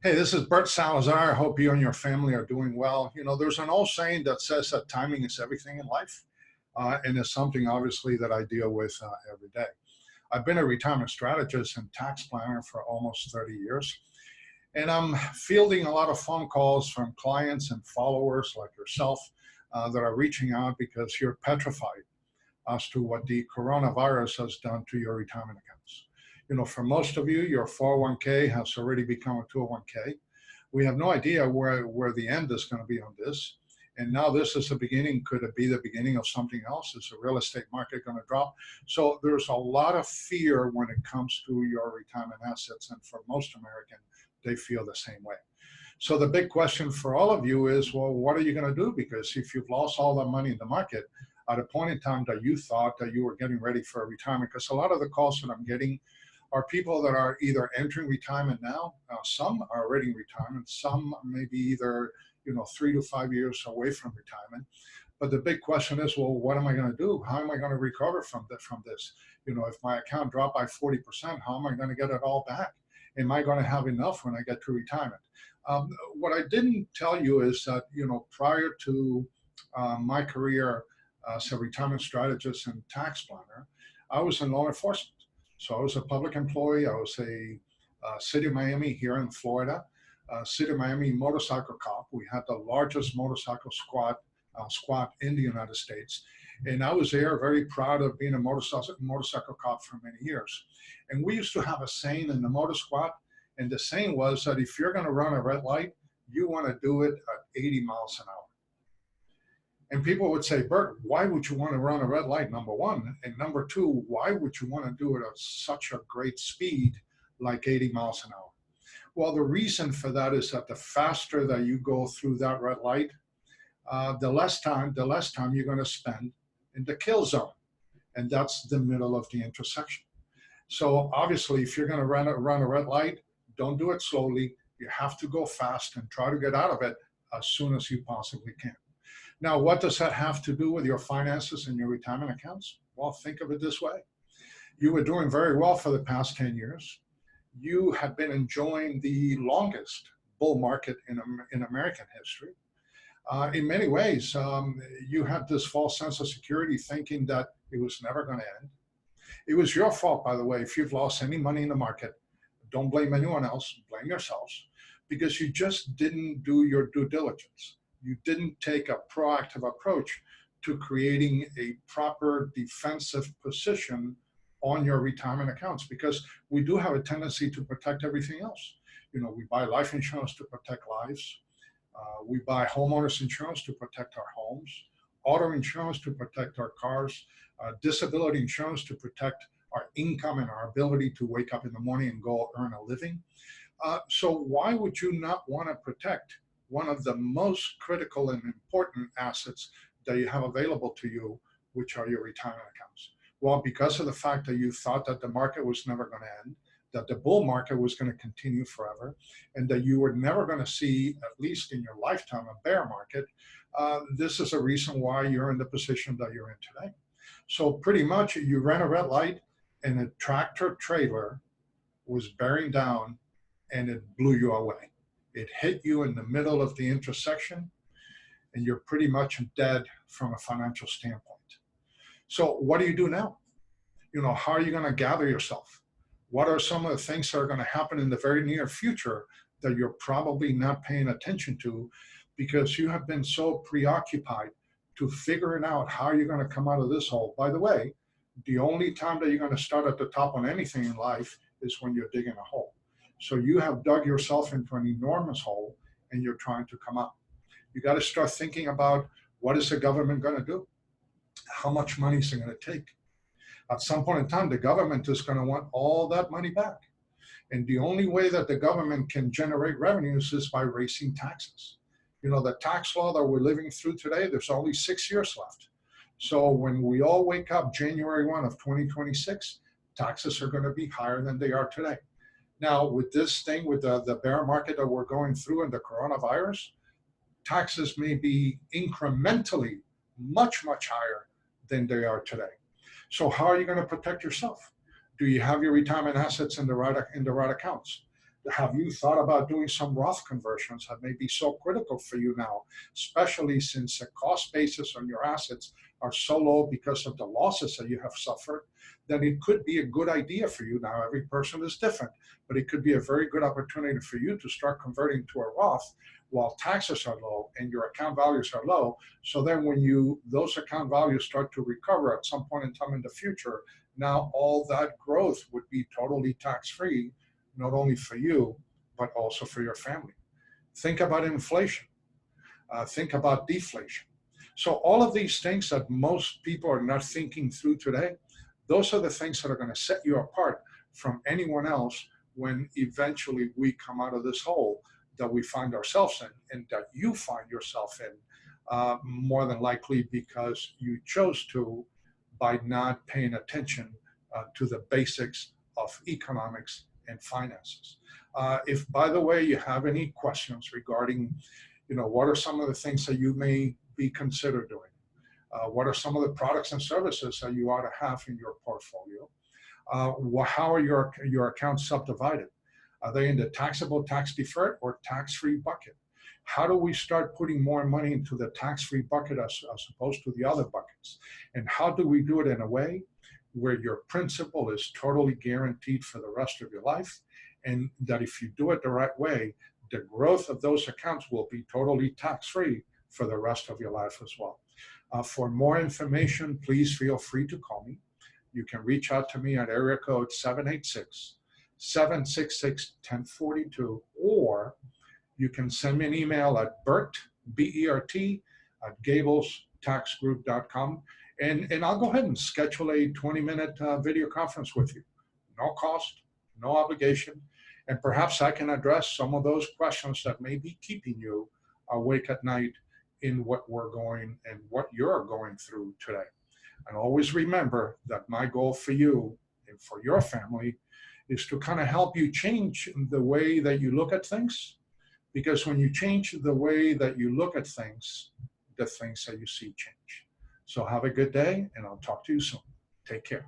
Hey, this is Bert Salazar. I hope you and your family are doing well. You know, there's an old saying that says that timing is everything in life, and it's something obviously that I deal with every day. I've been a retirement strategist and tax planner for almost 30 years, and I'm fielding a lot of phone calls from clients and followers like yourself that are reaching out because you're petrified as to what the coronavirus has done to your retirement accounts. You know, for most of you, your 401k has already become a 201k. We have no idea where the end is going to be on this. And now this is the beginning. Could it be the beginning of something else? Is the real estate market going to drop? So there's a lot of fear when it comes to your retirement assets. And for most Americans, they feel the same way. So the big question for all of you is, well, what are you going to do? Because if you've lost all that money in the market at a point in time that you thought that you were getting ready for a retirement, because a lot of the calls that I'm getting are people that are either entering retirement now, some are already in retirement, some maybe either 3 to 5 years away from retirement. But the big question is, well, what am I going to do? How am I going to recover from this? If my account dropped by 40%, how am I going to get it all back? Am I going to have enough when I get to retirement? What I didn't tell you is that, prior to my career as a retirement strategist and tax planner, I was in law enforcement. So I was a public employee. I was a City of Miami here in Florida, City of Miami motorcycle cop. We had the largest motorcycle squad in the United States. And I was there very proud of being a motorcycle cop for many years. And we used to have a saying in the motor squad, and the saying was that if you're going to run a red light, you want to do it at 80 miles an hour. And people would say, Bert, why would you want to run a red light, number one? And number two, why would you want to do it at such a great speed, like 80 miles an hour? Well, the reason for that is that the faster that you go through that red light, the less time you're going to spend in the kill zone. And that's the middle of the intersection. So obviously, if you're going to run a red light, don't do it slowly. You have to go fast and try to get out of it as soon as you possibly can. Now, what does that have to do with your finances and your retirement accounts? Well, think of it this way. You were doing very well for the past 10 years. You have been enjoying the longest bull market in American history. In many ways, you had this false sense of security thinking that it was never going to end. It was your fault, by the way, if you've lost any money in the market. Don't blame anyone else, blame yourselves, because you just didn't do your due diligence. You didn't take a proactive approach to creating a proper defensive position on your retirement accounts, because we do have a tendency to protect everything else. We buy life insurance to protect lives. We buy homeowners insurance to protect our homes, auto insurance to protect our cars, disability insurance to protect our income and our ability to wake up in the morning and go earn a living. So why would you not want to protect one of the most critical and important assets that you have available to you, which are your retirement accounts? Well, because of the fact that you thought that the market was never going to end, that the bull market was going to continue forever, and that you were never going to see, at least in your lifetime, a bear market, this is a reason why you're in the position that you're in today. So pretty much you ran a red light and a tractor trailer was bearing down and it blew you away. It hit you in the middle of the intersection, and you're pretty much dead from a financial standpoint. So what do you do now? How are you going to gather yourself? What are some of the things that are going to happen in the very near future that you're probably not paying attention to because you have been so preoccupied to figuring out how you're going to come out of this hole? By the way, the only time that you're going to start at the top on anything in life is when you're digging a hole. So you have dug yourself into an enormous hole and you're trying to come out. You got to start thinking about, what is the government going to do? How much money is it going to take? At some point in time, the government is going to want all that money back. And the only way that the government can generate revenues is by raising taxes. The tax law that we're living through today, there's only 6 years left. So when we all wake up January 1 of 2026, taxes are going to be higher than they are today. Now, with this thing, with the bear market that we're going through and the coronavirus, taxes may be incrementally much, much higher than they are today. So how are you going to protect yourself? Do you have your retirement assets in the right accounts? Have you thought about doing some Roth conversions that may be so critical for you now, especially since the cost basis on your assets are so low because of the losses that you have suffered? Then it could be a good idea for you now. Every person is different, but it could be a very good opportunity for you to start converting to a Roth while taxes are low and your account values are low. So then when those account values start to recover at some point in time in the future, now all that growth would be totally tax-free, not only for you, but also for your family. Think about inflation. Think about deflation. So all of these things that most people are not thinking through today, those are the things that are going to set you apart from anyone else when eventually we come out of this hole that we find ourselves in and that you find yourself in, more than likely because you chose to by not paying attention to the basics of economics and finances. If, by the way, you have any questions regarding, what are some of the things that you may be considered doing? What are some of the products and services that you ought to have in your portfolio? How are your accounts subdivided? Are they in the taxable, tax deferred, or tax-free bucket? How do we start putting more money into the tax-free bucket as opposed to the other buckets? And how do we do it in a way where your principal is totally guaranteed for the rest of your life, and that if you do it the right way, the growth of those accounts will be totally tax-free for the rest of your life as well. For more information, please feel free to call me. You can reach out to me at area code 786-766-1042, or you can send me an email at Bert, B-E-R-T, at gablestaxgroup.com. And I'll go ahead and schedule a 20-minute video conference with you. No cost, no obligation. And perhaps I can address some of those questions that may be keeping you awake at night in what you're going through today. And always remember that my goal for you and for your family is to kind of help you change the way that you look at things. Because when you change the way that you look at things, the things that you see change. So have a good day, and I'll talk to you soon. Take care.